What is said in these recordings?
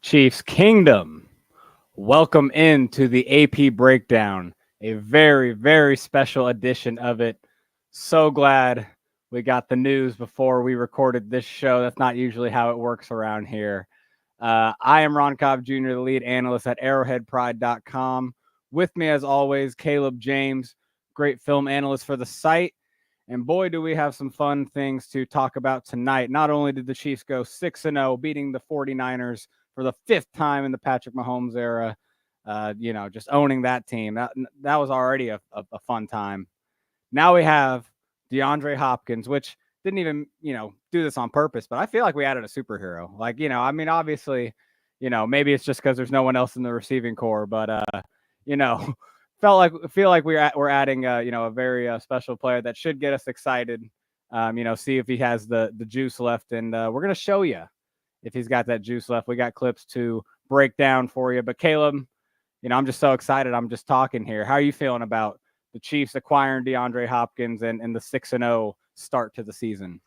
Chiefs Kingdom, welcome into the AP Breakdown, a very, very special edition of it. So glad we got the news before we recorded this show. That's not usually how it works around here. I am Ron Kopp Jr., the lead analyst at arrowheadpride.com. With me, as always, Caleb James, great film analyst for the site. And boy, do we have some fun things to talk about tonight. Not only did the Chiefs go 6-0, beating the 49ers for the fifth time in the Patrick Mahomes era, just owning that team. That was already a fun time. Now we have DeAndre Hopkins, which didn't even, do this on purpose, but I feel like we added a superhero. Obviously, maybe it's just because there's no one else in the receiving core, but, feel like we're adding, a very special player that should get us excited. See if he has the juice left, and we're gonna show you if he's got that juice left. We got clips to break down for you. But Caleb, I'm just so excited. I'm just talking here. How are you feeling about the Chiefs acquiring DeAndre Hopkins and the 6-0 start to the season?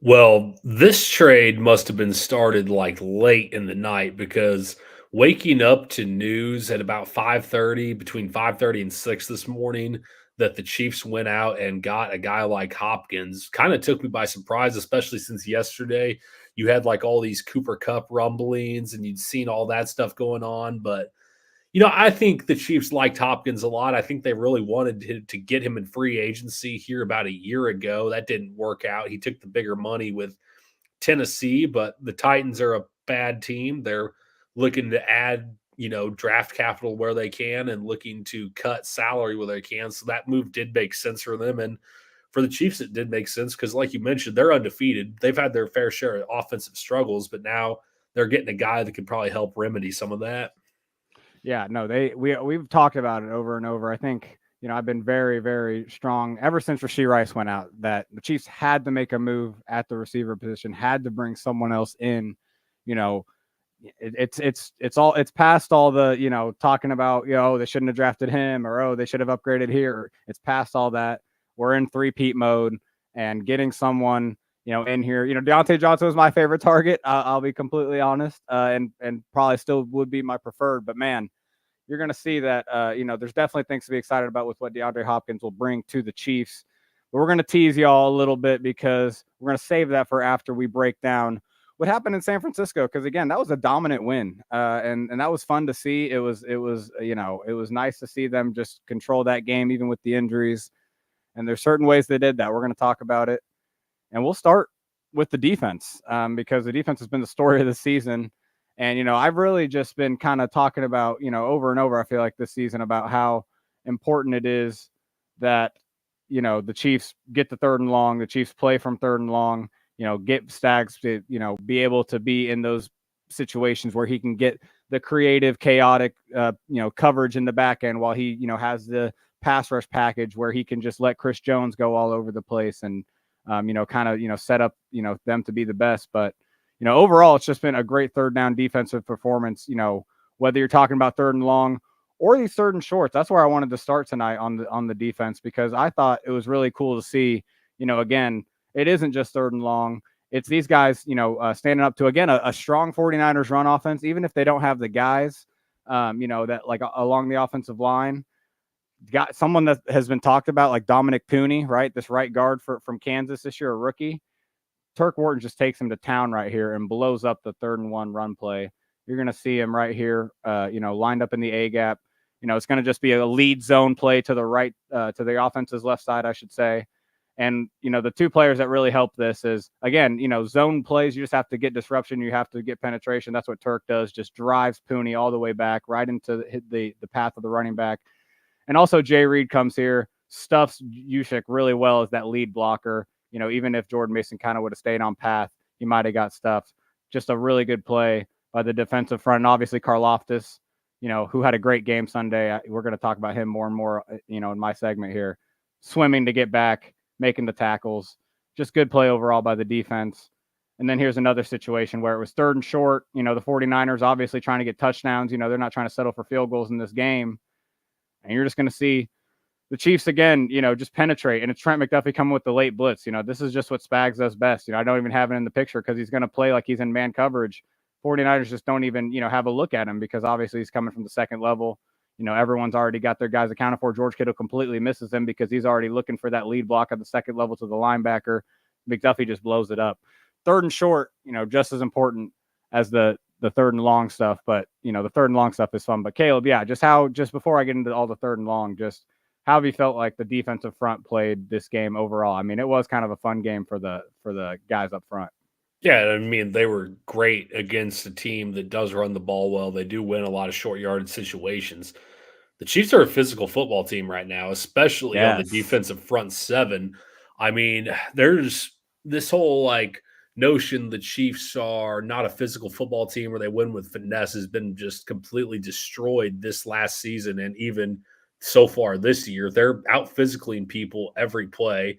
Well, this trade must have been started like late in the night because waking up to news at about 5:30, between 5:30 and 6 this morning, that the Chiefs went out and got a guy like Hopkins kind of took me by surprise, especially since yesterday you had like all these Cooper Cup rumblings and you'd seen all that stuff going on. But I think the Chiefs liked Hopkins a lot. I think they really wanted to get him in free agency here about a year ago. That didn't work out. He took the bigger money with Tennessee, but the Titans are a bad team. They're looking to add, draft capital where they can and looking to cut salary where they can. So that move did make sense for them. And for the Chiefs, it did make sense because, like you mentioned, they're undefeated. They've had their fair share of offensive struggles, but now they're getting a guy that could probably help remedy some of that. Yeah, no, we've talked about it over and over. I think, I've been very, very strong ever since Rashee Rice went out that the Chiefs had to make a move at the receiver position, had to bring someone else in. You know, it's past all the, talking about, they shouldn't have drafted him, or they should have upgraded here. It's past all that. We're in three-peat mode, and getting someone in here. Deontay Johnson was my favorite target. I'll be completely honest, and probably still would be my preferred. But man, you're going to see that, there's definitely things to be excited about with what DeAndre Hopkins will bring to the Chiefs. But we're going to tease y'all a little bit because we're going to save that for after we break down what happened in San Francisco. Because again, that was a dominant win, and that was fun to see. It was nice to see them just control that game even with the injuries. And there's certain ways they did that. We're going to talk about it, and we'll start with the defense because the defense has been the story of the season. And, I've really just been kind of talking about, over and over, I feel like this season, about how important it is that, the Chiefs get the third and long, the Chiefs play from third and long, get Stags to, be able to be in those situations where he can get the creative, chaotic, coverage in the back end while he, has the pass rush package where he can just let Chris Jones go all over the place and, set up, them to be the best. But, overall, it's just been a great third down defensive performance, whether you're talking about third and long or these third and shorts. That's where I wanted to start tonight on the defense, because I thought it was really cool to see, again, it isn't just third and long. It's these guys, standing up to, again, a strong 49ers run offense, even if they don't have the guys, that like along the offensive line. Got someone that has been talked about, like Dominic Pooney, right? This right guard from Kansas this year, a rookie. Turk Wharton just takes him to town right here and blows up the 3rd and 1 run play. You're going to see him right here, lined up in the A gap. It's going to just be a lead zone play to the right, to the offense's left side, I should say. And, the two players that really help this is, again, zone plays, you just have to get disruption. You have to get penetration. That's what Turk does, just drives Pooney all the way back, right into the path of the running back. And also Jay Reed comes here, stuffs Juszczyk really well as that lead blocker. Even if Jordan Mason kind of would have stayed on path, he might have got stuffed. Just a really good play by the defensive front. And obviously Karlaftis, who had a great game Sunday. We're going to talk about him more and more, in my segment here. Swimming to get back, making the tackles. Just good play overall by the defense. And then here's another situation where it was 3rd and short. The 49ers obviously trying to get touchdowns. They're not trying to settle for field goals in this game. And you're just going to see the Chiefs again, just penetrate. And it's Trent McDuffie coming with the late blitz. This is just what Spags does best. I don't even have it in the picture because he's going to play like he's in man coverage. 49ers just don't even, have a look at him because obviously he's coming from the second level. Everyone's already got their guys accounted for. George Kittle completely misses him because he's already looking for that lead block at the second level to the linebacker. McDuffie just blows it up. Third and short, just as important as the third and long stuff. But, the third and long stuff is fun. But Caleb, yeah, just before I get into all the third and long, just how have you felt like the defensive front played this game overall? I mean, it was kind of a fun game for the guys up front. Yeah, I mean, they were great against a team that does run the ball well. They do win a lot of short yardage situations. The Chiefs are a physical football team right now, especially on the Yes. defensive front seven. I mean, there's this whole notion the Chiefs are not a physical football team or they win with finesse has been just completely destroyed this last season and even so far this year. They're out physicaling people every play.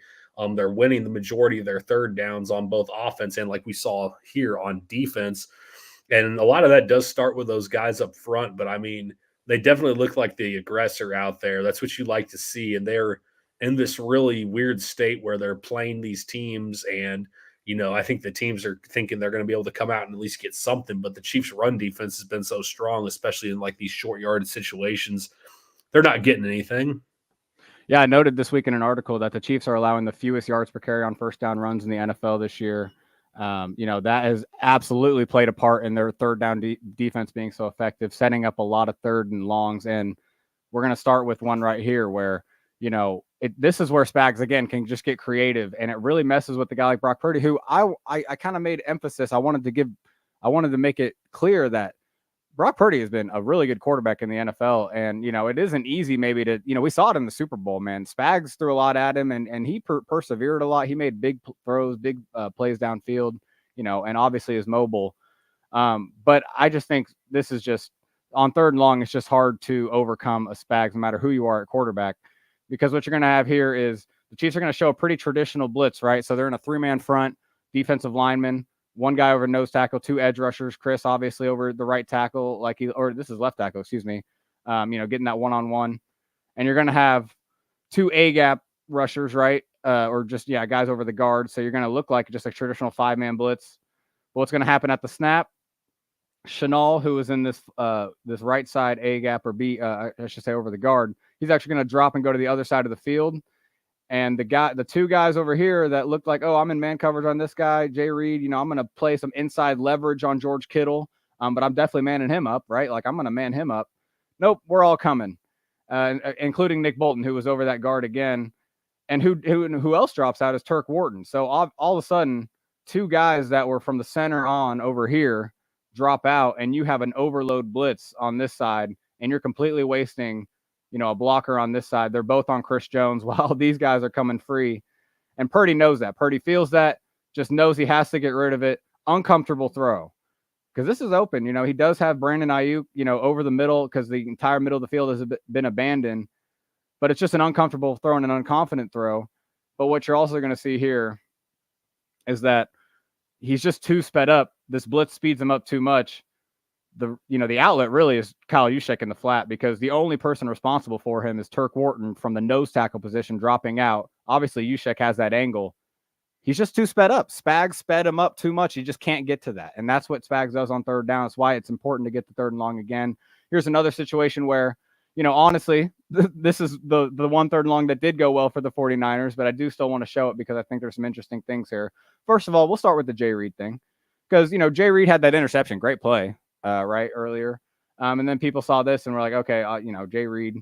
They're winning the majority of their third downs on both offense and, like we saw here, on defense. And a lot of that does start with those guys up front. But, I mean, they definitely look like the aggressor out there. That's what you like to see. And they're in this really weird state where they're playing these teams. And, I think the teams are thinking they're going to be able to come out and at least get something. But the Chiefs' run defense has been so strong, especially in these short yardage situations. They're not getting anything. Yeah, I noted this week in an article that the Chiefs are allowing the fewest yards per carry on first down runs in the NFL this year. That has absolutely played a part in their third down defense being so effective, setting up a lot of third and longs. And we're going to start with one right here where, this is where Spags, again, can just get creative. And it really messes with the guy like Brock Purdy, who I kind of made emphasis. I wanted to make it clear that Brock Purdy has been a really good quarterback in the NFL. And, it isn't easy maybe to, we saw it in the Super Bowl, man. Spags threw a lot at him and he persevered a lot. He made big throws, big plays downfield, and obviously is mobile. But I just think this is just on third and long. It's just hard to overcome a Spags no matter who you are at quarterback, because what you're going to have here is the Chiefs are going to show a pretty traditional blitz, right? So they're in a 3-man front, defensive lineman, one guy over nose tackle, 2 edge rushers. Chris obviously over the right tackle, or this is left tackle, excuse me. Getting that one-on-one, and you're going to have 2 A gap rushers, right? Or just guys over the guard. So you're going to look like just a traditional 5-man blitz. But what's going to happen at the snap? Chenal, who is in this right side A gap or B, I should say over the guard, he's actually going to drop and go to the other side of the field. And the 2 guys over here that looked like, I'm in man coverage on this guy, Jay Reed, I'm going to play some inside leverage on George Kittle, but I'm definitely manning him up, right? Like, I'm going to man him up. Nope, we're all coming, including Nick Bolton, who was over that guard again. And who else drops out is Turk Wharton. So all of a sudden, 2 guys that were from the center on over here drop out, and you have an overload blitz on this side, and you're completely wasting a blocker on this side. They're both on Chris Jones while these guys are coming free. And Purdy knows that. Purdy feels that, just knows he has to get rid of it. Uncomfortable throw. Because this is open. He does have Brandon Ayuk, over the middle because the entire middle of the field has been abandoned. But it's just an uncomfortable throw and an unconfident throw. But what you're also going to see here is that he's just too sped up. This blitz speeds him up too much. The outlet really is Kyle Juszczyk in the flat, because the only person responsible for him is Turk Wharton from the nose tackle position dropping out. Obviously, Juszczyk has that angle. He's just too sped up. Spags sped him up too much. He just can't get to that. And that's what Spags does on third down. That's why it's important to get the third and long again. Here's another situation where, honestly, this is the one third and long that did go well for the 49ers, but I do still want to show it because I think there's some interesting things here. First of all, we'll start with the Jay Reed thing, because, Jay Reed had that interception. Great play. Right earlier. And then people saw this and were like, okay, Jay Reed,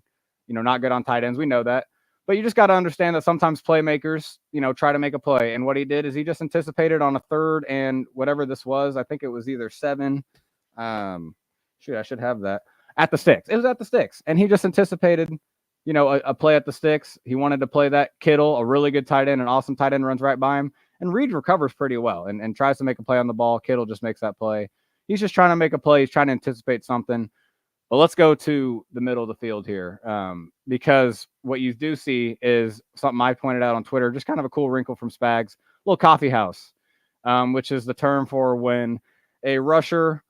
not good on tight ends. We know that. But you just got to understand that sometimes playmakers, try to make a play. And what he did is he just anticipated on a third and whatever this was. I think it was either 7. I should have that. At the sticks. It was at the sticks. And he just anticipated, a play at the sticks. He wanted to play that. Kittle, a really good tight end, an awesome tight end, runs right by him. And Reed recovers pretty well and tries to make a play on the ball. Kittle just makes that play. He's just trying to make a play. He's trying to anticipate something. But let's go to the middle of the field here, because what you do see is something I pointed out on Twitter, just kind of a cool wrinkle from Spags, little coffee house, which is the term for when a rusher,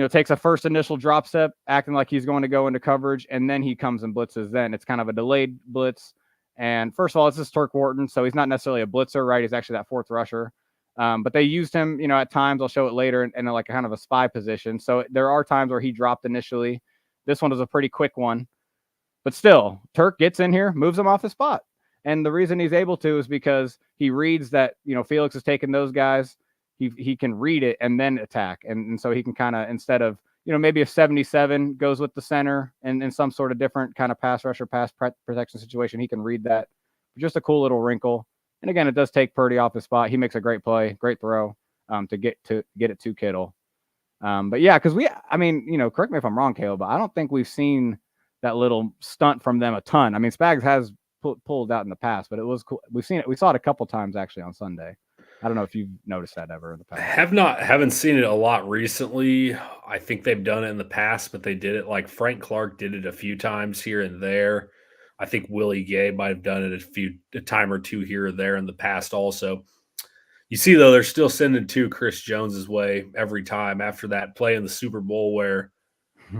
takes a first initial drop step, acting like he's going to go into coverage, and then he comes and blitzes. Then it's kind of a delayed blitz. And first of all, this is Turk Wharton, so he's not necessarily a blitzer, right? He's actually that 4th rusher. But they used him, at times. I'll show it later in like kind of a spy position. So there are times where he dropped initially. This one was a pretty quick one. But still, Turk gets in here, moves him off his spot. And the reason he's able to is because he reads that, Felix is taking those guys. He can read it and then attack. And so he can kind of, instead of, maybe if 77 goes with the center and in some sort of different kind of pass rush or pass protection situation, he can read that. Just a cool little wrinkle. And again, it does take Purdy off his spot. He makes a great play, great throw to get it to Kittle. But yeah, because correct me if I'm wrong, Caleb, but I don't think we've seen that little stunt from them a ton. I mean, Spags has pulled out in the past, but it was cool. We saw it a couple times actually on Sunday. I don't know if you've noticed that ever in the past. Haven't seen it a lot time I think they've done it in the past, but they did it like Frank Clark did it a few times here and there. I think Willie Gay might have done it a time or two here or there in the past also. You see, though, they're still sending Chris Jones's way every time after that play in the Super Bowl where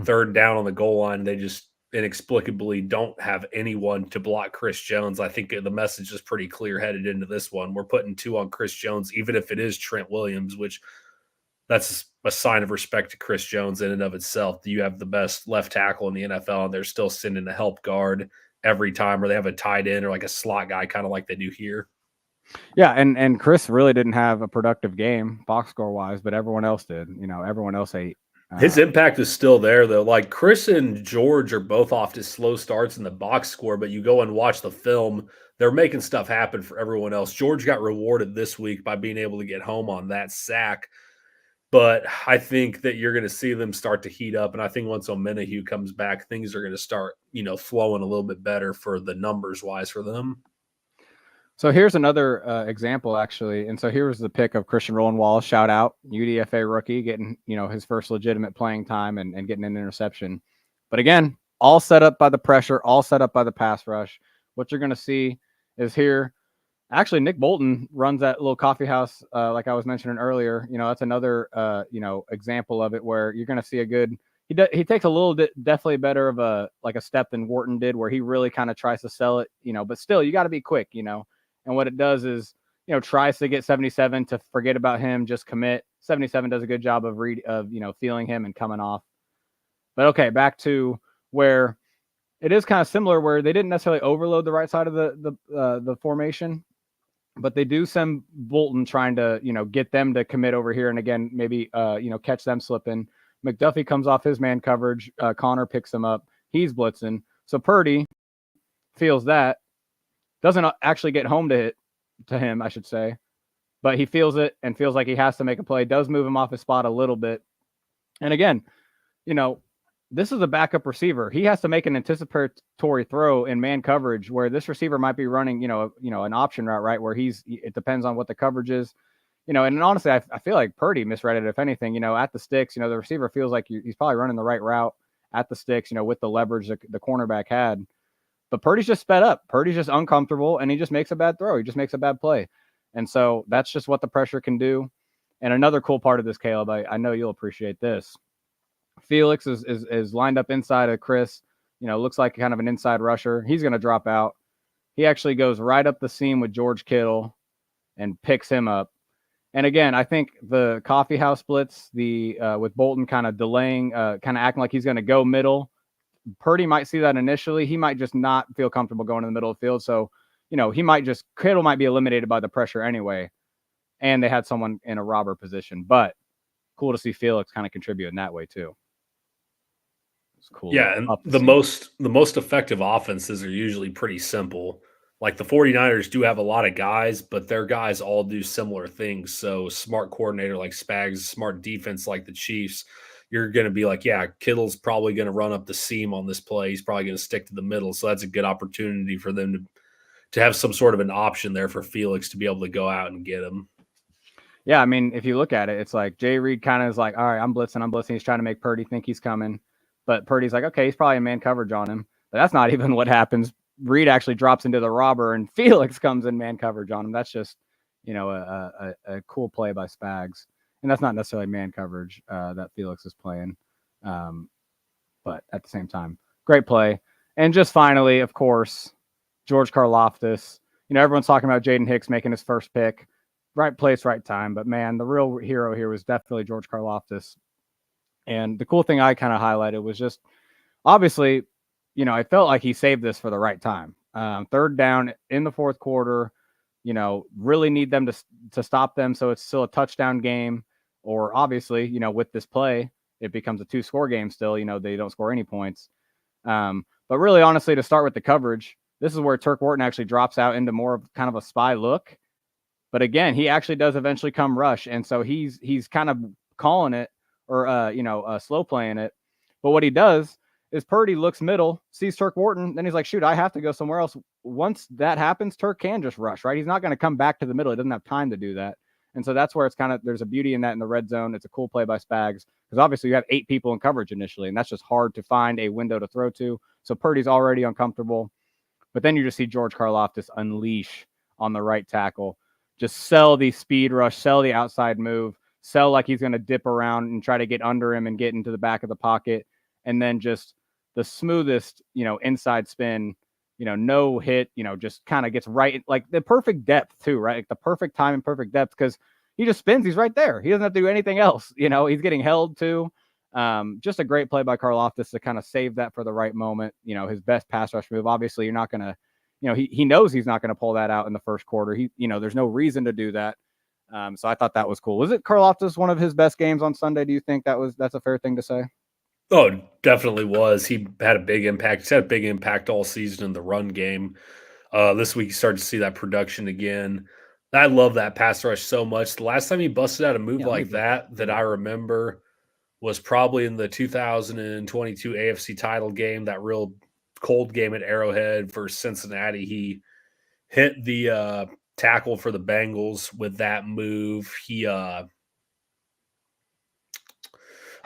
third down on the goal line, they just inexplicably don't have anyone to block Chris Jones. I think the message is pretty clear headed into this one. We're putting 2 on Chris Jones, even if it is Trent Williams, which that's a sign of respect to Chris Jones in and of itself. You have the best left tackle in the NFL, and they're still sending a help guard every time, or they have a tight end or like a slot guy, kind of like they do here. Yeah, and Chris really didn't have a productive game box score wise, but everyone else did. Everyone else ate. His impact is still there, though. Like Chris and George are both off to slow starts in the box score, but you go and watch the film, they're making stuff happen for everyone else. George got rewarded this week by being able to get home on that sack. But I think that you're going to see them start to heat up. And I think once Omenihu comes back, things are going to start, flowing a little bit better for the numbers wise for them. So here's another example, actually. And so here's the pick of Christian Roland-Wallace, shout out, UDFA rookie, getting, his first legitimate playing time and getting an interception. But again, all set up by the pressure, all set up by the pass rush. What you're going to see is here, actually, Nick Bolton runs that little coffee house, like I was mentioning earlier. That's another, example of it where you're going to see a good, he takes a little bit, definitely better of a step than Wharton did, where he really kind of tries to sell it, but still, you got to be quick, And what it does is, tries to get 77 to forget about him, just commit. 77 does a good job of feeling him and coming off. But okay, back to where it is kind of similar, where they didn't necessarily overload the right side of the formation, but they do send Bolton trying to, get them to commit over here. And again, maybe, catch them slipping. McDuffie comes off his man coverage. Connor picks him up. He's blitzing. So Purdy feels that. Doesn't actually get home to him, I should say, but he feels it and feels like he has to make a play. Does move him off his spot a little bit. And again, this is a backup receiver. He has to make an anticipatory throw in man coverage where this receiver might be running, an option route, right? Where it depends on what the coverage is, and honestly, I feel like Purdy misread it. If anything, at the sticks, the receiver feels like he's probably running the right route at the sticks, with the leverage the cornerback had. But Purdy's just sped up. Purdy's just uncomfortable, and he just makes a bad throw. He just makes a bad play. And so that's just what the pressure can do. And another cool part of this, Caleb, I know you'll appreciate this. Felix is lined up inside of Chris. Looks like kind of an inside rusher. He's going to drop out. He actually goes right up the seam with George Kittle and picks him up. And again, I think the coffee house blitz, with Bolton kind of delaying, kind of acting like he's going to go middle. Purdy might see that initially. He might just not feel comfortable going in the middle of the field. So, Kittle might be eliminated by the pressure anyway. And they had someone in a robber position. But cool to see Felix kind of contribute in that way too. It's cool. Yeah, and the most effective offenses are usually pretty simple. Like the 49ers do have a lot of guys, but their guys all do similar things. So smart coordinator like Spags, smart defense like the Chiefs, you're going to be like, yeah, Kittle's probably going to run up the seam on this play. He's probably going to stick to the middle. So that's a good opportunity for them to have some sort of an option there for Felix to be able to go out and get him. Yeah, I mean, if you look at it, it's like Jay Reed kind of is like, all right, I'm blitzing. He's trying to make Purdy think he's coming. But Purdy's like, okay, he's probably in man coverage on him. But that's not even what happens. Reed actually drops into the robber, and Felix comes in man coverage on him. That's just, a cool play by Spags. And that's not necessarily man coverage that Felix is playing. But at the same time, great play. And just finally, of course, George Karlaftis. Everyone's talking about Jaden Hicks making his first pick. right place, right time. But man, the real hero here was definitely George Karlaftis. And the cool thing I kind of highlighted was just obviously, I felt like he saved this for the right time. Third down in the fourth quarter, really need them to stop them so it's still a touchdown game. Or obviously, with this play, it becomes a 2-score game still. They don't score any points. But really, honestly, to start with the coverage, this is where Turk Wharton actually drops out into more of kind of a spy look. But again, he actually does eventually come rush, and so he's kind of calling it or slow playing it. But what he does is Purdy looks middle, sees Turk Wharton, then he's like, shoot, I have to go somewhere else. Once that happens, Turk can just rush, right? He's not going to come back to the middle. He doesn't have time to do that. And so that's where it's kind of, there's a beauty in that in the red zone. It's a cool play by Spags because obviously you have 8 people in coverage initially, and that's just hard to find a window to throw to. So Purdy's already uncomfortable. But then you just see George Karlaftis unleash on the right tackle, just sell the speed rush, sell the outside move, sell like he's going to dip around and try to get under him and get into the back of the pocket. And then just the smoothest, inside spin, no hit, just kind of gets right, like the perfect depth too, right? Like the perfect time and perfect depth because he just spins. He's right there. He doesn't have to do anything else. He's getting held too. Just a great play by Karlaftis to kind of save that for the right moment. His best pass rush move. Obviously, you're not going to, he knows he's not going to pull that out in the first quarter. There's no reason to do that. So I thought that was cool. Was it Karlaftis one of his best games on Sunday? Do you think that's a fair thing to say? Oh, definitely was. He had a big impact. He's had a big impact all season in the run game. This week, you started to see that production again. I love that pass rush so much. The last time he busted out a move like that I remember was probably in the 2022 AFC title game, that real cold game at Arrowhead for Cincinnati. He hit the tackle for the Bengals with that move.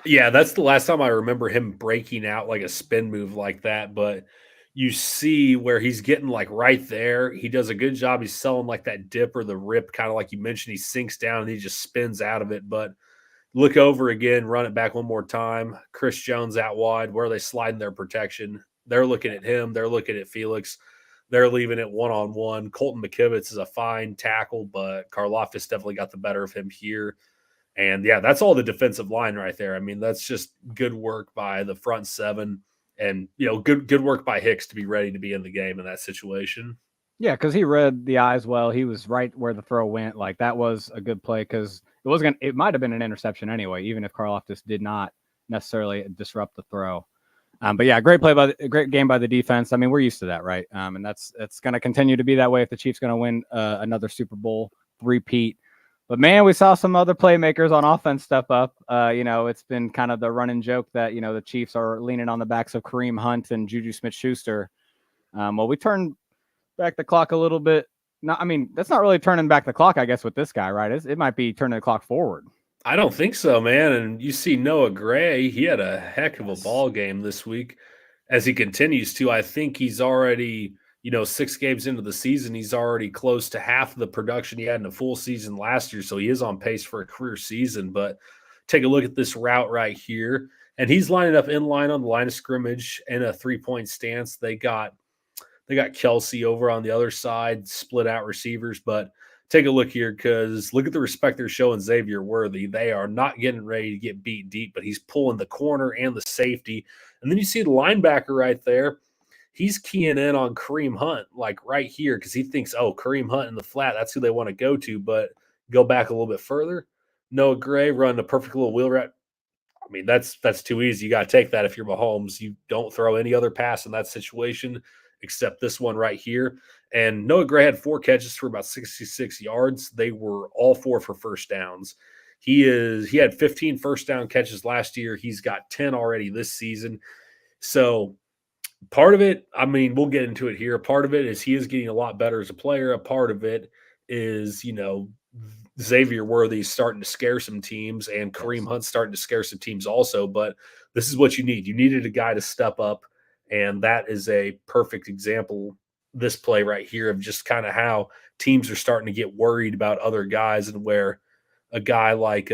Yeah, that's the last time I remember him breaking out like a spin move like that. But you see where he's getting like right there. He does a good job. He's selling like that dip or the rip, kind of like you mentioned. He sinks down and he just spins out of it. But look over again, run it back one more time. Chris Jones out wide. Where are they sliding their protection? They're looking at him. They're looking at Felix. They're leaving it one-on-one. Colton McKivitz is a fine tackle, but Karlaftis definitely got the better of him here. And yeah, that's all the defensive line right there. I mean, that's just good work by the front seven, and good work by Hicks to be ready to be in the game in that situation. Yeah, because he read the eyes well. He was right where the throw went. Like that was a good play because it might have been an interception anyway, even if Karlaftis did not necessarily disrupt the throw. But yeah, great game by the defense. I mean, we're used to that, right? And it's going to continue to be that way if the Chiefs going to win another Super Bowl repeat. But man, we saw some other playmakers on offense step up. It's been kind of the running joke that the Chiefs are leaning on the backs of Kareem Hunt and Juju Smith-Schuster. Well, we turned back the clock a little bit. No, I mean, that's not really turning back the clock, I guess, with this guy, right? It might be turning the clock forward. I don't think so, man. And you see Noah Gray, he had a heck of a ball game this week as he continues to. I think he's already, 6 games into the season, he's already close to half of the production he had in a full season last year. So he is on pace for a career season. But take a look at this route right here. And he's lining up in line on the line of scrimmage in a 3-point stance. They got Kelsey over on the other side, split out receivers. But take a look here because look at the respect they're showing Xavier Worthy. They are not getting ready to get beat deep, but he's pulling the corner and the safety. And then you see the linebacker right there. He's keying in on Kareem Hunt, like right here, because he thinks, oh, Kareem Hunt in the flat, that's who they want to go to. But go back a little bit further. Noah Gray running a perfect little wheel route. I mean, that's too easy. You got to take that if you're Mahomes. You don't throw any other pass in that situation except this one right here. And Noah Gray had 4 catches for about 66 yards. They were all 4 for first downs. He had 15 first down catches last year. He's got 10 already this season. So part of it, I mean, we'll get into it here. Part of it is he is getting a lot better as a player. A part of it is, Xavier Worthy's starting to scare some teams, and Kareem Hunt's starting to scare some teams also. But this is what you need. You needed a guy to step up, and that is a perfect example, this play right here, of just kind of how teams are starting to get worried about other guys, and where a guy like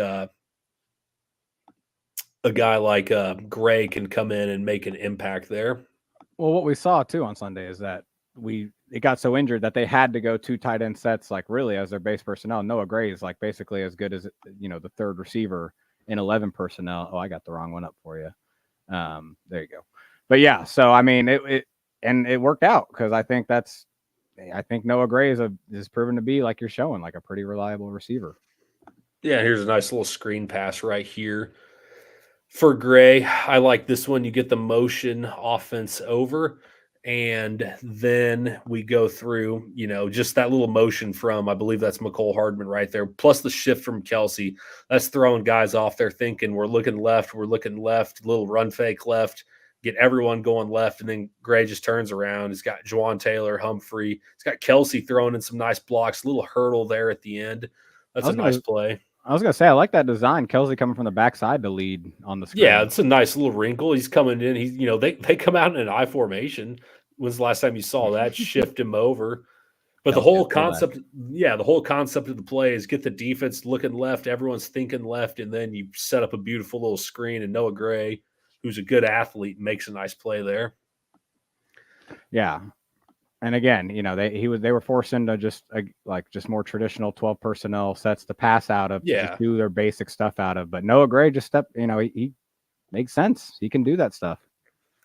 Gray can come in and make an impact there. Well, what we saw too on Sunday is that it got so injured that they had to go 2 tight end sets, like really as their base personnel. Noah Gray is like basically as good as, the third receiver in 11 personnel. Oh, I got the wrong one up for you. There you go. But yeah, so I mean, it worked out because I think Noah Gray is proven to be, like you're showing, like a pretty reliable receiver. Yeah, here's a nice little screen pass right here for Gray. I like this one. You get the motion offense over, and then we go through, just that little motion from, I believe that's McCole Hardman right there, plus the shift from Kelsey. That's throwing guys off there thinking we're looking left, little run fake left, get everyone going left, and then Gray just turns around. He's got Juwan Taylor, Humphrey. He's got Kelsey throwing in some nice blocks, little hurdle there at the end. That's a nice play. I was going to say, I like that design. Kelsey coming from the backside to lead on the screen. Yeah, it's a nice little wrinkle. He's coming in. He's, they come out in an I formation. When's the last time you saw that? Shift him over. But the whole concept of the play is get the defense looking left. Everyone's thinking left, and then you set up a beautiful little screen, and Noah Gray, who's a good athlete, makes a nice play there. Yeah. And again, they were forced into just more traditional 12 personnel sets to pass out of, to just do their basic stuff out of. But Noah Gray just he makes sense. He can do that stuff.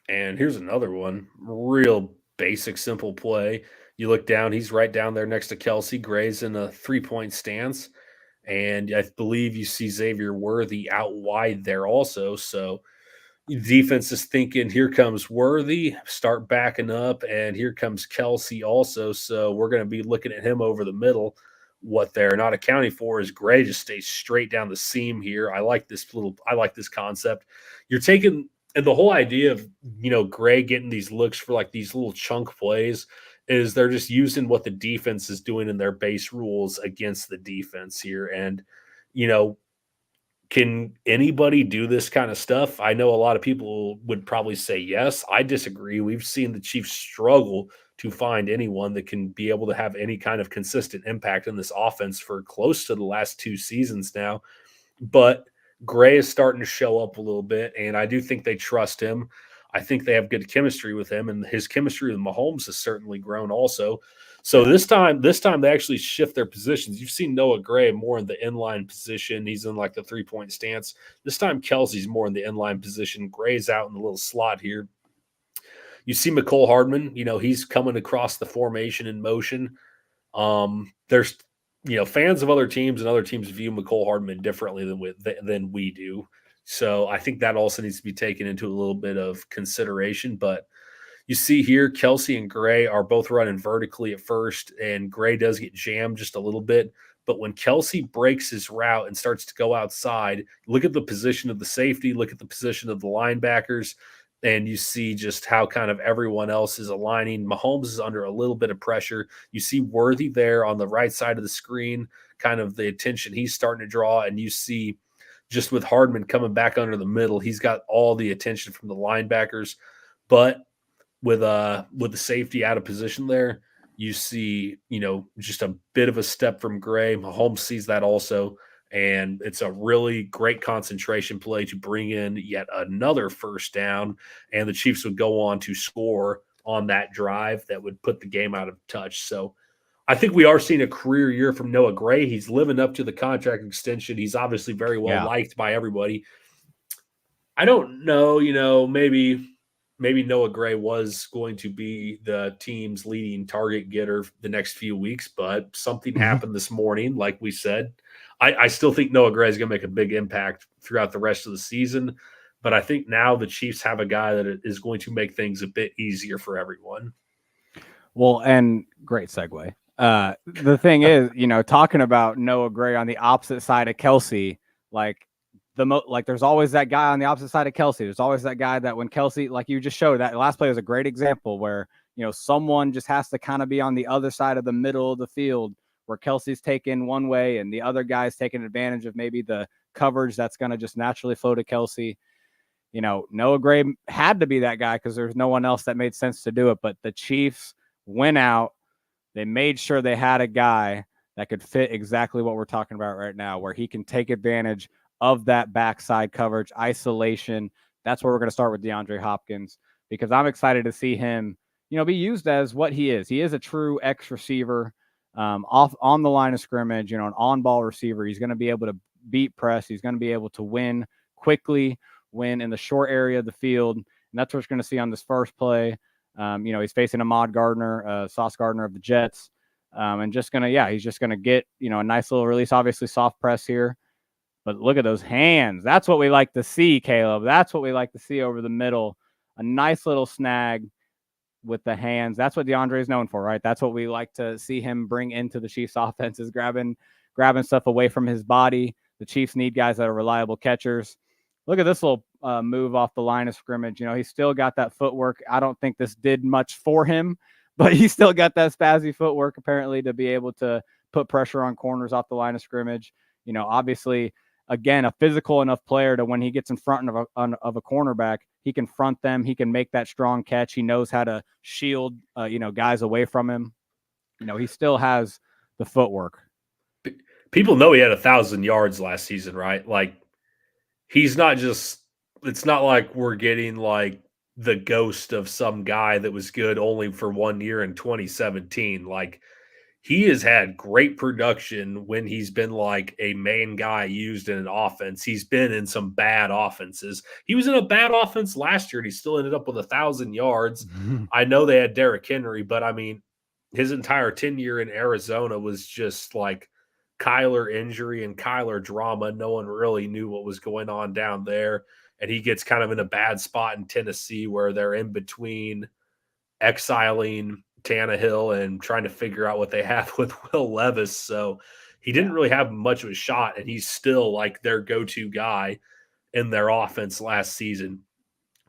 And here's another one, real basic, simple play. You look down, he's right down there next to Kelsey. Gray's in a 3-point stance, and I believe you see Xavier Worthy out wide there also. So defense is thinking, here comes Worthy, start backing up, and here comes Kelsey also. So we're going to be looking at him over the middle. What they're not accounting for is Gray just stays straight down the seam here. I like this concept. You're taking, and the whole idea of, Gray getting these looks for like these little chunk plays is they're just using what the defense is doing in their base rules against the defense here. And, can anybody do this kind of stuff? I know a lot of people would probably say yes. I disagree. We've seen the Chiefs struggle to find anyone that can be able to have any kind of consistent impact in this offense for close to the last 2 seasons now. But Gray is starting to show up a little bit, and I do think they trust him. I think they have good chemistry with him, and his chemistry with Mahomes has certainly grown also. So this time they actually shift their positions. You've seen Noah Gray more in the inline position. He's in like the 3-point stance. This time Kelsey's more in the inline position. Gray's out in the little slot here. You see McCole Hardman, he's coming across the formation in motion. There's, fans of other teams and other teams view McCole Hardman differently than we do. So I think that also needs to be taken into a little bit of consideration. But you see here, Kelsey and Gray are both running vertically at first, and Gray does get jammed just a little bit. But when Kelsey breaks his route and starts to go outside, look at the position of the safety, look at the position of the linebackers, and you see just how kind of everyone else is aligning. Mahomes is under a little bit of pressure. You see Worthy there on the right side of the screen, kind of the attention he's starting to draw, and you see just with Hardman coming back under the middle, he's got all the attention from the linebackers. But with the safety out of position there, you see, just a bit of a step from Gray. Mahomes sees that also, and it's a really great concentration play to bring in yet another first down, and the Chiefs would go on to score on that drive that would put the game out of touch. So I think we are seeing a career year from Noah Gray. He's living up to the contract extension. He's obviously very well liked by everybody. I don't know, maybe Noah Gray was going to be the team's leading target getter the next few weeks, but something happened this morning, like we said. I still think Noah Gray is going to make a big impact throughout the rest of the season, but I think now the Chiefs have a guy that is going to make things a bit easier for everyone. Well, and great segue. The thing is, talking about Noah Gray on the opposite side of Kelsey, there's always that guy on the opposite side of Kelsey. There's always that guy that when Kelsey, like you just showed, that last play was a great example where, someone just has to kind of be on the other side of the middle of the field where Kelsey's taken one way and the other guy's taking advantage of maybe the coverage that's going to just naturally flow to Kelsey. Noah Gray had to be that guy because there's no one else that made sense to do it. But the Chiefs went out. They made sure they had a guy that could fit exactly what we're talking about right now, where he can take advantage of that backside coverage, isolation. That's where we're going to start with DeAndre Hopkins, because I'm excited to see him, be used as what he is. He is a true X receiver, off on the line of scrimmage, an on-ball receiver. He's going to be able to beat press. He's going to be able to win quickly, win in the short area of the field. And that's what we're going to see on this first play. He's facing Ahmad Gardner, Sauce Gardner of the Jets. And he's just going to get, a nice little release, obviously soft press here. But look at those hands. That's what we like to see, Caleb. That's what we like to see over the middle. A nice little snag with the hands. That's what DeAndre is known for, right? That's what we like to see him bring into the Chiefs offense, is grabbing stuff away from his body. The Chiefs need guys that are reliable catchers. Look at this little move off the line of scrimmage. He's still got that footwork. I don't think this did much for him, but he still got that spazzy footwork apparently to be able to put pressure on corners off the line of scrimmage. Obviously, again, a physical enough player to when he gets in front of a cornerback, he can front them. He can make that strong catch. He knows how to shield, guys away from him. He still has the footwork. People know he had 1,000 yards last season, right? Like, he's not just – it's not like we're getting, like, the ghost of some guy that was good only for 1 year in 2017. Like, he has had great production when he's been like a main guy used in an offense. He's been in some bad offenses. He was in a bad offense last year, and he still ended up with 1,000 yards. I know they had Derrick Henry, but, I mean, his entire tenure in Arizona was just like Kyler injury and Kyler drama. No one really knew what was going on down there. And he gets kind of in a bad spot in Tennessee where they're in between exiling Tannehill and trying to figure out what they have with Will Levis. So he didn't really have much of a shot, and he's still like their go-to guy in their offense last season.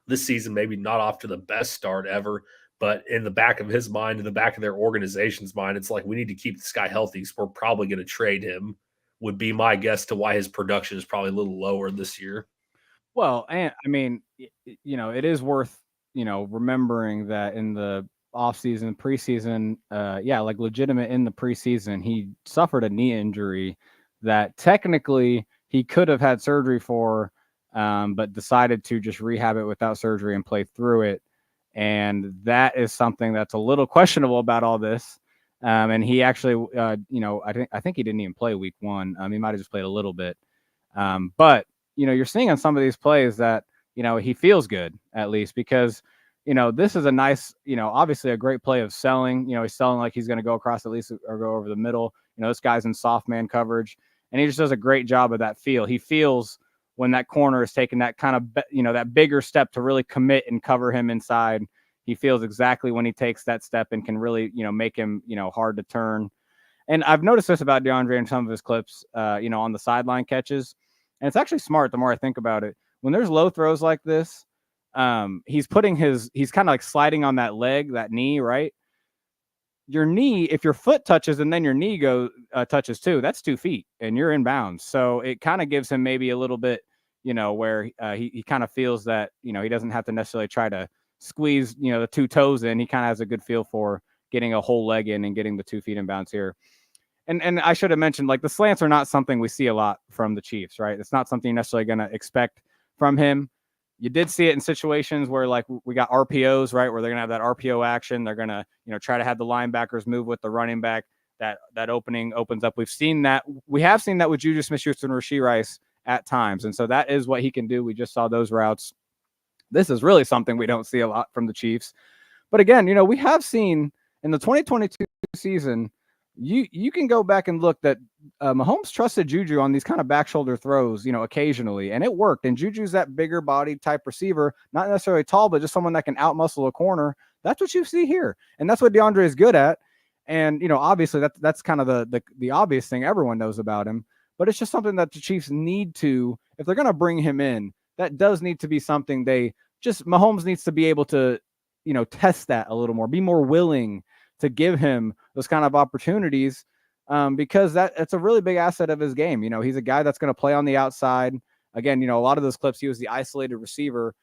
This season, maybe not off to the best start ever, but in the back of his mind, in the back of their organization's mind, it's like, we need to keep this guy healthy, so we're probably going to trade him, would be my guess to why his production is probably a little lower this year. Well, and I mean, it is worth, remembering that in the offseason, preseason, like legitimate in the preseason, he suffered a knee injury that technically he could have had surgery for, but decided to just rehab it without surgery and play through it. And that is something that's a little questionable about all this. And he actually, I think he didn't even play week 1. He might have just played a little bit. But you're seeing on some of these plays that, he feels good at least, because, this is a nice, obviously a great play of selling. He's selling like he's going to go across at least or go over the middle. This guy's in soft man coverage, and he just does a great job of that feel. He feels when that corner is taking that kind of, that bigger step to really commit and cover him inside. He feels exactly when he takes that step and can really, make him, hard to turn. And I've noticed this about DeAndre in some of his clips, on the sideline catches. And it's actually smart the more I think about it. When there's low throws like this, he's kind of like sliding on that leg, that knee, right? Your knee, if your foot touches and then your knee touches too, that's 2 feet and you're in bounds. So it kind of gives him maybe a little bit, where he kind of feels that, he doesn't have to necessarily try to squeeze, the 2 toes in. He kind of has a good feel for getting a whole leg in and getting the 2 feet in bounds here. And I should have mentioned, like, the slants are not something we see a lot from the Chiefs, right? It's not something you're necessarily going to expect from him. You did see it in situations where, like, we got RPOs, right, where they're going to have that RPO action. They're going to, try to have the linebackers move with the running back. That opening opens up. We've seen that. We have seen that with Juju Smith-Schuster and Rashee Rice at times. And so that is what he can do. We just saw those routes. This is really something we don't see a lot from the Chiefs. But again, we have seen in the 2022 season, you can go back and look that Mahomes trusted Juju on these kind of back shoulder throws, occasionally, and it worked. And Juju's that bigger body type receiver, not necessarily tall, but just someone that can outmuscle a corner. That's what you see here, and that's what DeAndre is good at. And obviously that's kind of the obvious thing everyone knows about him. But it's just something that the Chiefs need to, if they're going to bring him in, that does need to be something Mahomes needs to be able to, test that a little more, be more willing to give him those kind of opportunities, because that's a really big asset of his game. He's a guy that's going to play on the outside. Again, a lot of those clips, he was the isolated receiver.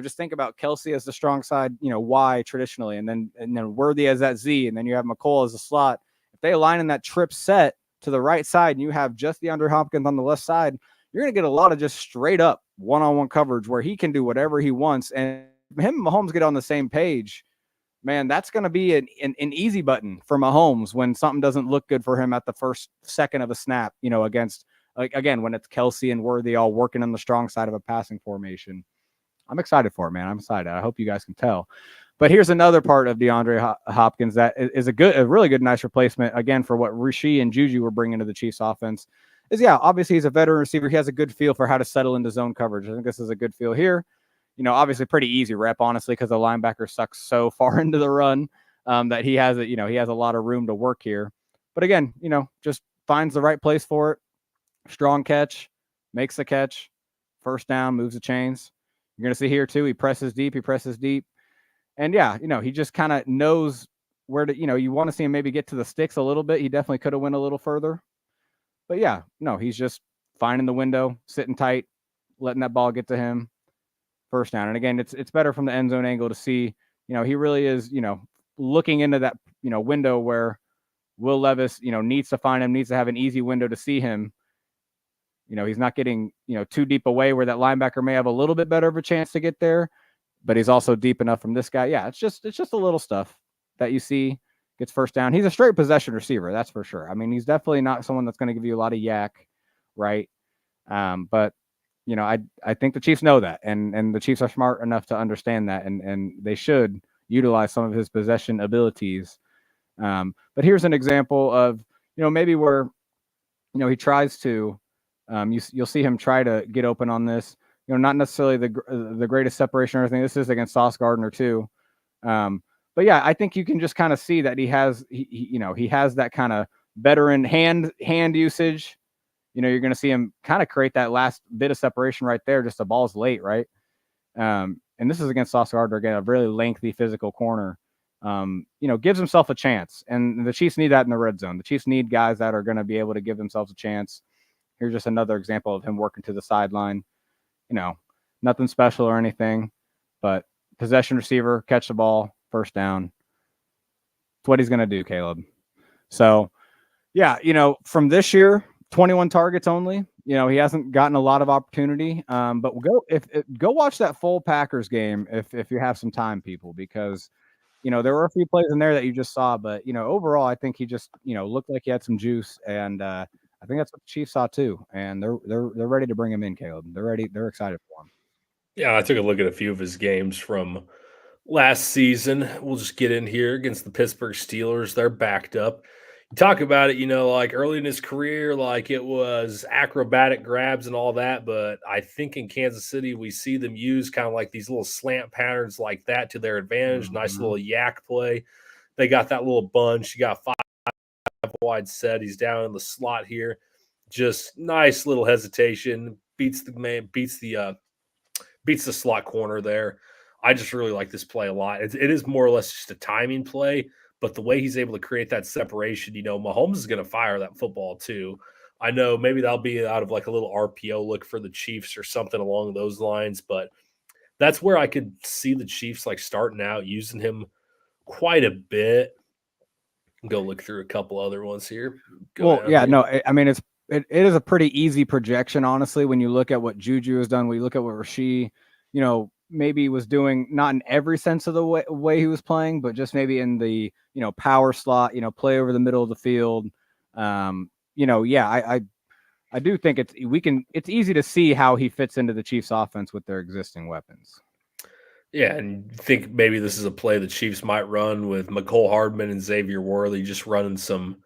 Just think about Kelsey as the strong side, Y traditionally, and then Worthy as that Z, and then you have McColl as a slot. If they align in that trip set to the right side and you have just DeAndre Hopkins on the left side, you're going to get a lot of just straight up one-on-one coverage where he can do whatever he wants. And him and Mahomes get on the same page, man, that's going to be an easy button for Mahomes when something doesn't look good for him at the first second of a snap, against, like, again, when it's Kelsey and Worthy all working on the strong side of a passing formation. I'm excited for it, man. I'm excited. I hope you guys can tell. But here's another part of DeAndre Hopkins that is a really good, nice replacement, again, for what Rishi and Juju were bringing to the Chiefs offense. Obviously he's a veteran receiver. He has a good feel for how to settle into zone coverage. I think this is a good feel here. Obviously pretty easy rep, honestly, because the linebacker sucks so far into the run that he has he has a lot of room to work here. But again, just finds the right place for it. Strong catch, makes the catch, first down, moves the chains. You're going to see here too, he presses deep. And he just kind of knows where to, you want to see him maybe get to the sticks a little bit. He definitely could have went a little further. But he's just finding the window, sitting tight, letting that ball get to him. First down. And again, it's better from the end zone angle to see, he really is, looking into that, window where Will Levis, needs to find him, needs to have an easy window to see him. He's not getting, too deep away where that linebacker may have a little bit better of a chance to get there, but he's also deep enough from this guy. Yeah, it's just a little stuff that you see, gets first down. He's a straight possession receiver, that's for sure. I mean, he's definitely not someone that's going to give you a lot of yak, right? But I think the Chiefs know that, and the Chiefs are smart enough to understand that, and they should utilize some of his possession abilities. But here's an example of, maybe where, he tries to, you'll see him try to get open on this, not necessarily the greatest separation or anything. This is against Sauce Gardner too. But yeah, I think you can just kind of see that he has that kind of veteran hand usage. You're going to see him kind of create that last bit of separation right there. Just the ball's late, right? And this is against Sauce Gardner, again, a really lengthy physical corner. Gives himself a chance. And the Chiefs need that in the red zone. The Chiefs need guys that are going to be able to give themselves a chance. Here's just another example of him working to the sideline. Nothing special or anything, but possession receiver, catch the ball, first down. It's what he's going to do, Caleb. So, yeah, from this year, 21 targets only. He hasn't gotten a lot of opportunity. But go watch that full Packers game if you have some time, people, because there were a few plays in there that you just saw, but overall, I think he just looked like he had some juice, and I think that's what the Chiefs saw too. And they're ready to bring him in, Caleb. They're ready. They're excited for him. Yeah, I took a look at a few of his games from last season. We'll just get in here against the Pittsburgh Steelers. They're backed up. You talk about it, like early in his career, like it was acrobatic grabs and all that. But I think in Kansas City, we see them use kind of like these little slant patterns like that to their advantage. Nice little yak play. They got that little bunch. You got 5 wide set. He's down in the slot here. Just nice little hesitation. Beats the slot corner there. I just really like this play a lot. It is more or less just a timing play, but the way he's able to create that separation, Mahomes is going to fire that football too. I know maybe that'll be out of like a little RPO look for the Chiefs or something along those lines, but that's where I could see the Chiefs like starting out using him quite a bit. Go look through a couple other ones here. I mean, it is a pretty easy projection, honestly, when you look at what Juju has done. We look at what Rasheed, maybe was doing, not in every sense of the way he was playing, but just maybe in the, power slot, play over the middle of the field. I do think it's easy to see how he fits into the Chiefs offense with their existing weapons. Yeah, and think maybe this is a play the Chiefs might run with Mecole Hardman and Xavier Worthy just running some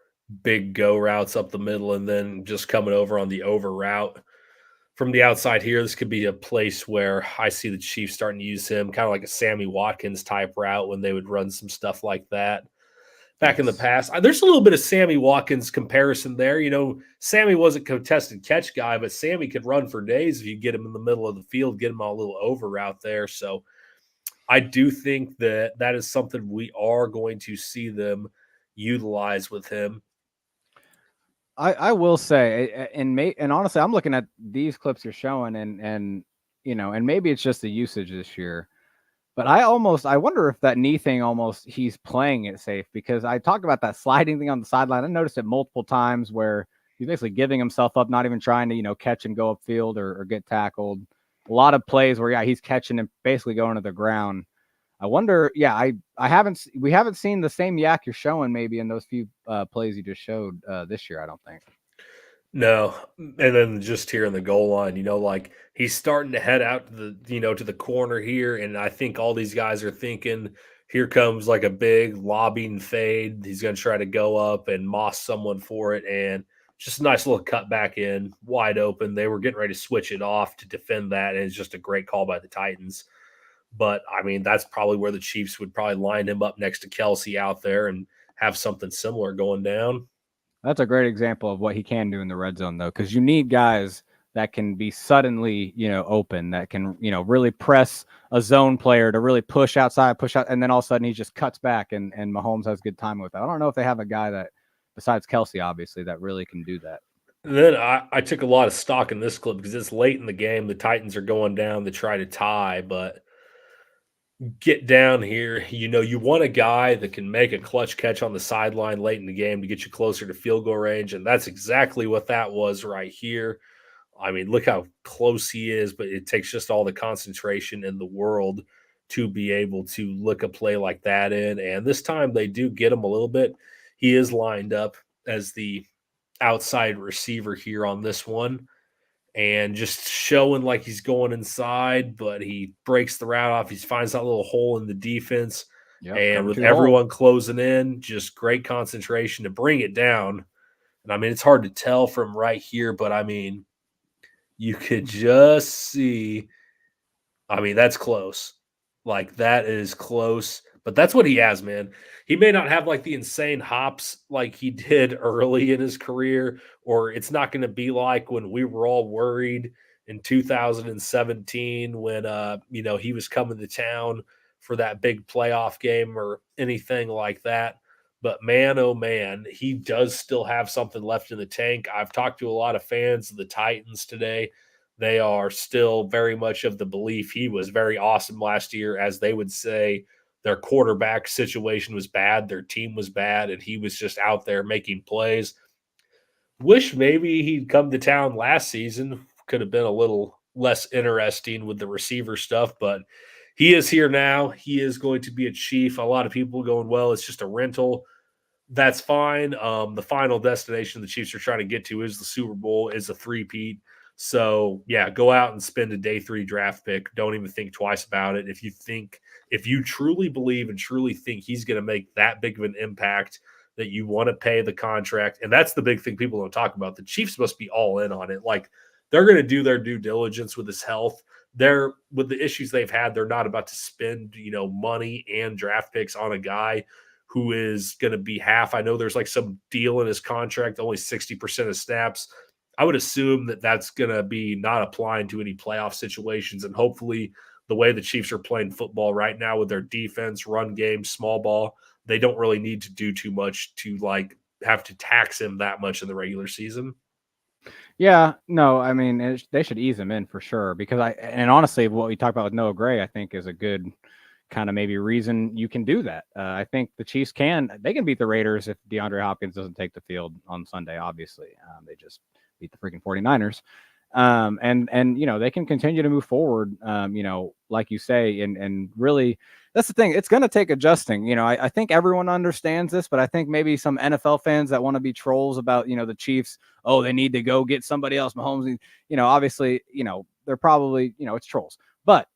big go routes up the middle and then just coming over on the over route. From the outside here, this could be a place where I see the Chiefs starting to use him, kind of like a Sammy Watkins type route when they would run some stuff like that. Back in the past, there's a little bit of Sammy Watkins comparison there. Sammy was a contested catch guy, but Sammy could run for days if you get him in the middle of the field, get him on a little over route there. So I do think that is something we are going to see them utilize with him. I will say, and honestly, I'm looking at these clips you're showing, and maybe it's just the usage this year, but I wonder if that knee thing he's playing it safe, because I talked about that sliding thing on the sideline. I noticed it multiple times where he's basically giving himself up, not even trying to catch and go upfield or get tackled. A lot of plays where he's catching and basically going to the ground. I wonder. Yeah, we haven't seen the same yak you're showing maybe in those few plays you just showed this year. I don't think. No, and then just here in the goal line, like he's starting to head out to to the corner here, and I think all these guys are thinking, here comes like a big lobbing fade. He's going to try to go up and moss someone for it, and just a nice little cut back in, wide open. They were getting ready to switch it off to defend that, and it's just a great call by the Titans. But I mean, that's probably where the Chiefs would probably line him up next to Kelsey out there and have something similar going down. That's a great example of what he can do in the red zone, though, because you need guys that can be suddenly, open, that can, really press a zone player to really push outside, push out, and then all of a sudden he just cuts back, and Mahomes has good time with that. I don't know if they have a guy that, besides Kelsey, obviously, that really can do that. And then I took a lot of stock in this clip because it's late in the game. The Titans are going down to try to tie, but get down here. You want a guy that can make a clutch catch on the sideline late in the game to get you closer to field goal range. And that's exactly what that was right here. I mean, look how close he is, but it takes just all the concentration in the world to be able to look a play like that in. And this time they do get him a little bit. He is lined up as the outside receiver here on this one and just showing like he's going inside, but he breaks the route off. He finds that little hole in the defense. Yep, and with everyone closing in, just great concentration to bring it down. And I mean, it's hard to tell from right here, but I mean, you could just see, I mean, that's close. Like, that is close. But that's what he has, man. He may not have like the insane hops like he did early in his career, or it's not going to be like when we were all worried in 2017 when he was coming to town for that big playoff game or anything like that. But man, oh man, he does still have something left in the tank. I've talked to a lot of fans of the Titans today. They are still very much of the belief he was very awesome last year, as they would say. Their quarterback situation was bad, their team was bad, and he was just out there making plays. Wish maybe he'd come to town last season. Could have been a little less interesting with the receiver stuff, but he is here now. He is going to be a Chief. A lot of people going, well, it's just a rental. That's fine. The final destination the Chiefs are trying to get to is the Super Bowl, is a three-peat. So, yeah, go out and spend a day 3 draft pick. Don't even think twice about it. If you truly believe and truly think he's going to make that big of an impact, that you want to pay the contract. And that's the big thing people don't talk about. The Chiefs must be all in on it. Like, they're going to do their due diligence with his health. With the issues they've had, they're not about to spend, money and draft picks on a guy who is going to be half. I know there's like some deal in his contract, only 60% of snaps. I would assume that that's going to be not applying to any playoff situations. And hopefully the way the Chiefs are playing football right now with their defense, run game, small ball, they don't really need to do too much to like have to tax him that much in the regular season. Yeah, no, I mean, they should ease him in for sure, because and honestly, what we talked about with Noah Gray, I think is a good kind of maybe reason you can do that. I think the Chiefs they can beat the Raiders if DeAndre Hopkins doesn't take the field on Sunday, obviously. They just beat the freaking 49ers. And they can continue to move forward, like you say, and really, that's the thing. It's going to take adjusting. I think everyone understands this, but I think maybe some NFL fans that want to be trolls about, the Chiefs, they need to go get somebody else, Mahomes, obviously, they're probably, it's trolls. But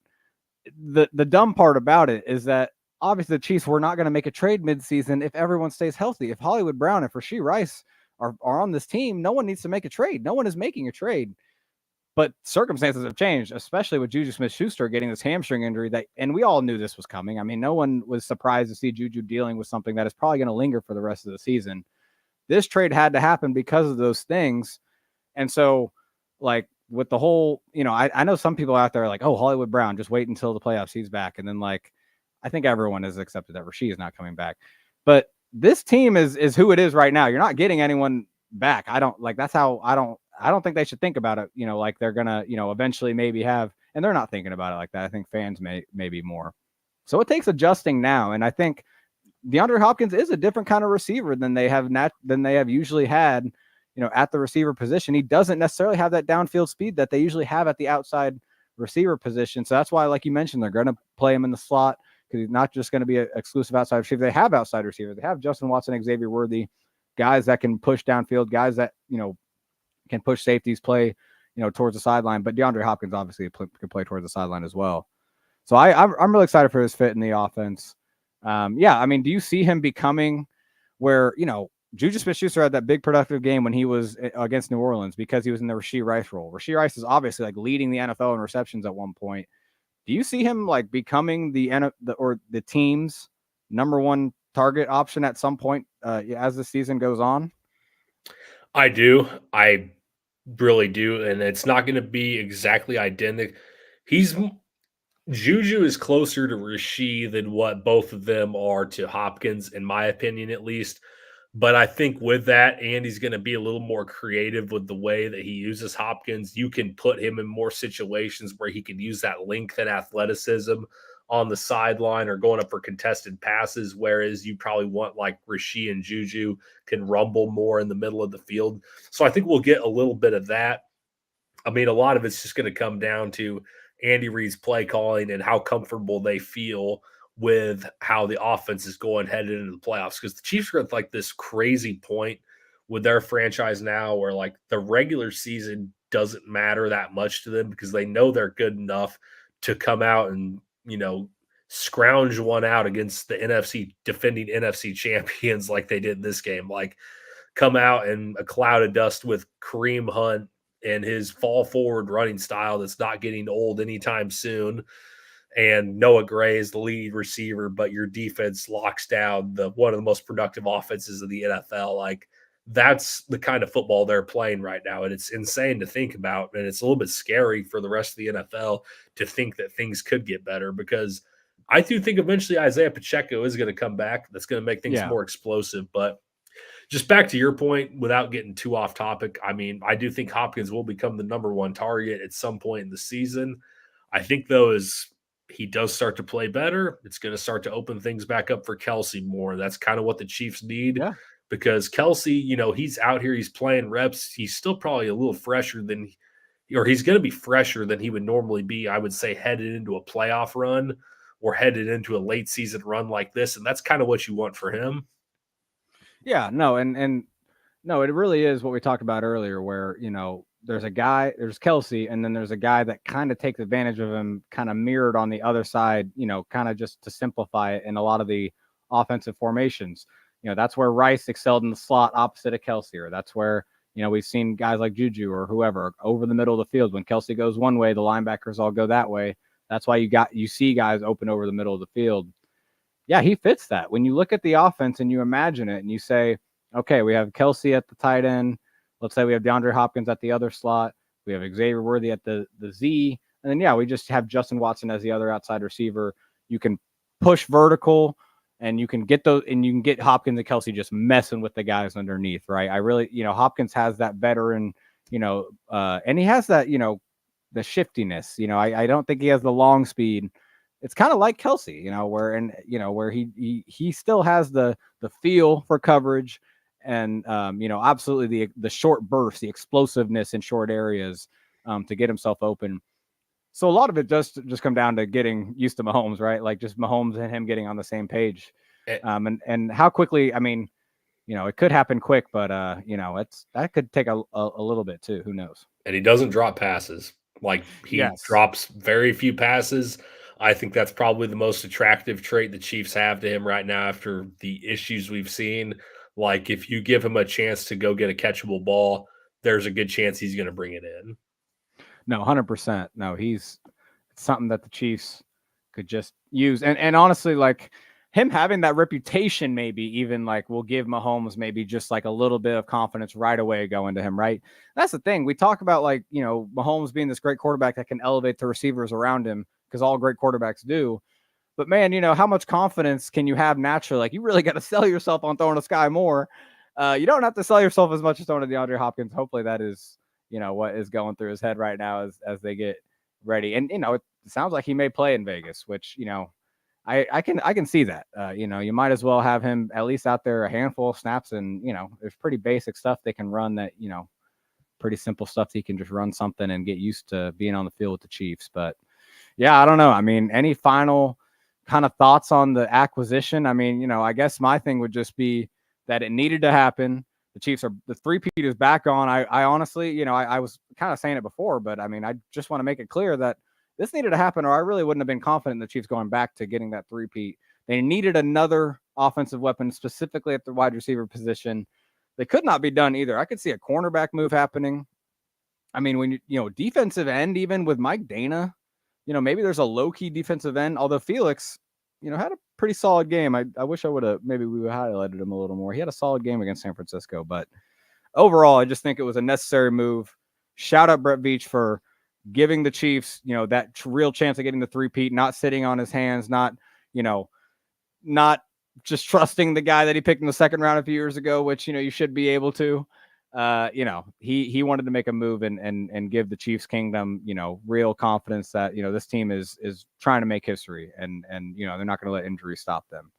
the dumb part about it is that obviously the Chiefs were not going to make a trade midseason if everyone stays healthy. If Hollywood Brown and Rashee Rice are on this team, no one needs to make a trade. No one is making a trade. But circumstances have changed, especially with Juju Smith-Schuster getting this hamstring injury. And we all knew this was coming. I mean, no one was surprised to see Juju dealing with something that is probably going to linger for the rest of the season. This trade had to happen because of those things. And so, like, with the whole, I know some people out there are like, oh, Hollywood Brown, just wait until the playoffs, he's back. And then, like, I think everyone has accepted that Rashee is not coming back. But this team is who it is right now. You're not getting anyone back. I don't think they should think about it, like they're going to, eventually maybe have, and they're not thinking about it like that. I think fans may be more. So it takes adjusting now. And I think DeAndre Hopkins is a different kind of receiver than they have usually had, at the receiver position. He doesn't necessarily have that downfield speed that they usually have at the outside receiver position. So that's why, like you mentioned, they're going to play him in the slot because he's not just going to be an exclusive outside receiver. They have outside receivers. They have Justin Watson, Xavier Worthy, guys that can push downfield, guys that, can push safeties, play, towards the sideline. But DeAndre Hopkins obviously can play towards the sideline as well. So I'm really excited for his fit in the offense. Do you see him becoming where, Juju Smith-Schuster had that big productive game when he was against New Orleans because he was in the Rashee Rice role. Rashee Rice is obviously like leading the NFL in receptions at one point. Do you see him like becoming the team's number one target option at some point as the season goes on? I do. I really do. And it's not going to be exactly identical. Juju is closer to Rashee than what both of them are to Hopkins, in my opinion, at least. But I think with that, Andy's going to be a little more creative with the way that he uses Hopkins. You can put him in more situations where he can use that length and athleticism on the sideline or going up for contested passes, whereas you probably want like Rashee and Juju can rumble more in the middle of the field. So I think we'll get a little bit of that. I mean, a lot of it's just going to come down to Andy Reid's play calling and how comfortable they feel with how the offense is going headed into the playoffs. Because the Chiefs are at like this crazy point with their franchise now where like the regular season doesn't matter that much to them because they know they're good enough to come out and, scrounge one out against the defending NFC champions like they did in this game. Like come out in a cloud of dust with Kareem Hunt and his fall forward running style that's not getting old anytime soon. And Noah Gray is the lead receiver, but your defense locks down one of the most productive offenses of the NFL. Like that's the kind of football they're playing right now. And it's insane to think about. And it's a little bit scary for the rest of the NFL to think that things could get better because I do think eventually Isaiah Pacheco is going to come back. That's going to make things more explosive. But just back to your point, without getting too off topic, I mean, I do think Hopkins will become the number one target at some point in the season. I think, though, as he does start to play better, it's going to start to open things back up for Kelsey more. That's kind of what the Chiefs need because Kelsey, he's out here, he's playing reps. He's still probably a little fresher he's going to be fresher than he would normally be, I would say, headed into a playoff run or headed into a late season run like this. And that's kind of what you want for him. Yeah, no, and no, it really is what we talked about earlier, where there's Kelsey, and then there's a guy that kind of takes advantage of him, kind of mirrored on the other side, kind of just to simplify it in a lot of the offensive formations. That's where Rice excelled in the slot opposite of Kelsey, or that's where we've seen guys like Juju or whoever over the middle of the field. When Kelsey goes one way, the linebackers all go that way. That's why you see guys open over the middle of the field. Yeah, he fits that. When you look at the offense and you imagine it and you say, okay, we have Kelsey at the tight end. Let's say we have DeAndre Hopkins at the other slot. We have Xavier Worthy at the Z. And then, we just have Justin Watson as the other outside receiver. You can push vertical and you can get Hopkins and Kelsey just messing with the guys underneath, right? I really, Hopkins has that veteran, and he has that, the shiftiness. I don't think he has the long speed. It's kind of like Kelsey, where he still has the feel for coverage and, absolutely the short bursts, the explosiveness in short areas to get himself open. So a lot of it does just come down to getting used to Mahomes, right? Like just Mahomes and him getting on the same page. And how quickly, I mean, it could happen quick, but, that could take a little bit too. Who knows? And he doesn't drop passes. Like he drops very few passes. I think that's probably the most attractive trait the Chiefs have to him right now after the issues we've seen. Like if you give him a chance to go get a catchable ball, there's a good chance he's going to bring it in. No, 100%. No, it's something that the Chiefs could just use. And honestly, like him having that reputation, maybe even like will give Mahomes maybe just like a little bit of confidence right away going to him, right? That's the thing. We talk about like, Mahomes being this great quarterback that can elevate the receivers around him because all great quarterbacks do. But man, how much confidence can you have naturally? Like you really got to sell yourself on throwing to Sky Moore. You don't have to sell yourself as much as throwing to DeAndre Hopkins. Hopefully that is, what is going through his head right now as they get ready. And, it sounds like he may play in Vegas, which, I can see that. You might as well have him at least out there a handful of snaps and, there's pretty basic stuff they can run that, pretty simple stuff that he can just run something and get used to being on the field with the Chiefs. But yeah, I don't know. I mean, any final kind of thoughts on the acquisition. I mean, I guess my thing would just be that it needed to happen. The Chiefs the three-peat is back on. I honestly, I was kind of saying it before, but I mean, I just want to make it clear that this needed to happen, or I really wouldn't have been confident in the Chiefs going back to getting that three-peat. They needed another offensive weapon, specifically at the wide receiver position. They could not be done either. I could see a cornerback move happening. I mean, when defensive end, even with Mike Dana, maybe there's a low-key defensive end, although Felix, had a pretty solid game. I wish we would have highlighted him a little more. He had a solid game against San Francisco, but overall, I just think it was a necessary move. Shout out Brett Veach for giving the Chiefs, that real chance of getting the three-peat, not sitting on his hands, not just trusting the guy that he picked in the second round a few years ago, which, you should be able to. He wanted to make a move and give the Chiefs kingdom, real confidence that, this team is trying to make history and they're not going to let injury stop them.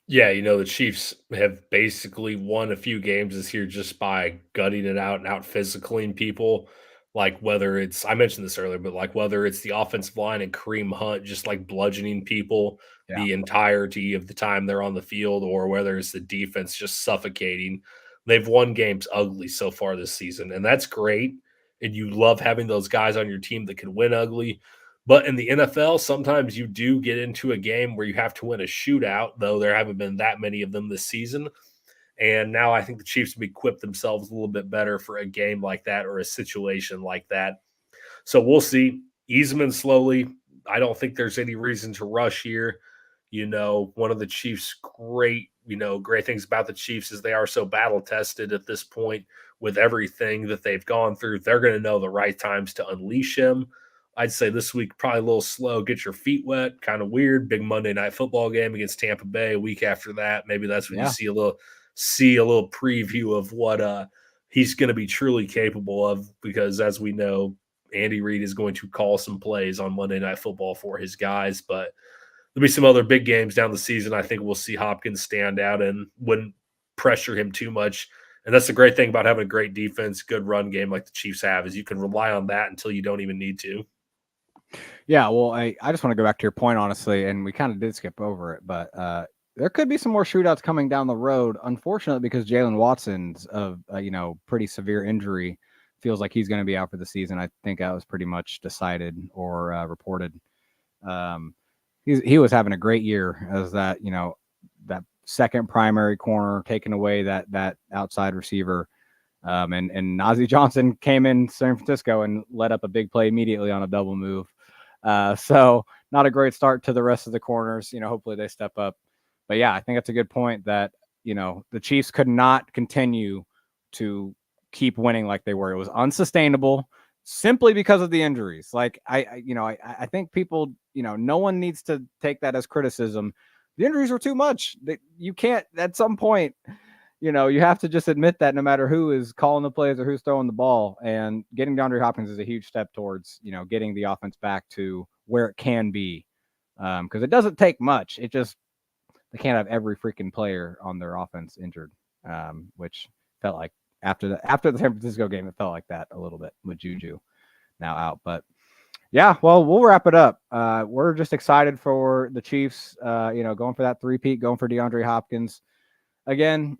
Yeah, the Chiefs have basically won a few games this year just by gutting it out and out physicaling people. Like whether it's, I mentioned this earlier, but like whether it's the offensive line and Kareem Hunt just like bludgeoning people the entirety of the time they're on the field, or whether it's the defense just suffocating. They've won games ugly so far this season, and that's great. And you love having those guys on your team that can win ugly. But in the NFL, sometimes you do get into a game where you have to win a shootout, though there haven't been that many of them this season. And now I think the Chiefs have equipped themselves a little bit better for a game like that or a situation like that. So we'll see. Ease them in slowly. I don't think there's any reason to rush here. One of the Chiefs' great things about the Chiefs is they are so battle tested at this point with everything that they've gone through. They're going to know the right times to unleash him. I'd say this week probably a little slow. Get your feet wet. Kind of weird. Big Monday Night Football game against Tampa Bay. A week after that, maybe that's when you see a little preview of what he's going to be truly capable of. Because as we know, Andy Reid is going to call some plays on Monday Night Football for his guys. But there'll be some other big games down the season. I think we'll see Hopkins stand out and wouldn't pressure him too much. And that's the great thing about having a great defense, good run game like the Chiefs have, is you can rely on that until you don't even need to. Yeah, well, I just want to go back to your point, honestly, and we kind of did skip over it, but there could be some more shootouts coming down the road. Unfortunately, because Jalen Watson's of pretty severe injury, feels like he's going to be out for the season. I think that was pretty much decided or reported. He was having a great year as that that second primary corner, taking away that outside receiver. And Najee Johnson came in San Francisco and led up a big play immediately on a double move. So not a great start to the rest of the corners. Hopefully they step up. But yeah, I think that's a good point that, the Chiefs could not continue to keep winning like they were. It was unsustainable simply because of the injuries. Like I think people, no one needs to take that as criticism. The injuries were too much. You can't, at some point, you have to just admit that no matter who is calling the plays or who's throwing the ball, and getting DeAndre Hopkins is a huge step towards, getting the offense back to where it can be. Because it doesn't take much. It just, they can't have every freaking player on their offense injured, which felt like after the San Francisco game, it felt like that a little bit with Juju now out. But yeah, well, we'll wrap it up. We're just excited for the Chiefs, going for that three-peat, going for DeAndre Hopkins. Again,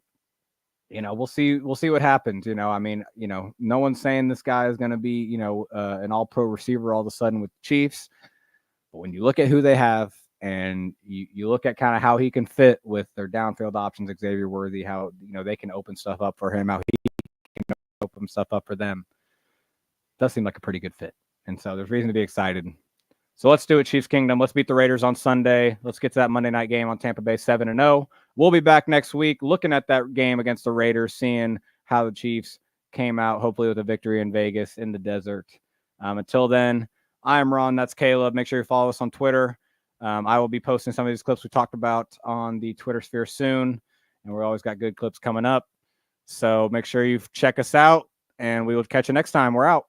we'll see what happens. I mean, no one's saying this guy is going to be, an all-pro receiver all of a sudden with the Chiefs. But when you look at who they have and you look at kind of how he can fit with their downfield options, Xavier Worthy, how, they can open stuff up for him, how he can open stuff up for them, does seem like a pretty good fit. And so there's reason to be excited. So let's do it, Chiefs Kingdom. Let's beat the Raiders on Sunday. Let's get to that Monday night game on Tampa Bay 7-0. We'll be back next week looking at that game against the Raiders, seeing how the Chiefs came out, hopefully with a victory in Vegas in the desert. Until then, I'm Ron. That's Caleb. Make sure you follow us on Twitter. I will be posting some of these clips we talked about on the Twitter sphere soon, and we've always got good clips coming up. So make sure you check us out, and we will catch you next time. We're out.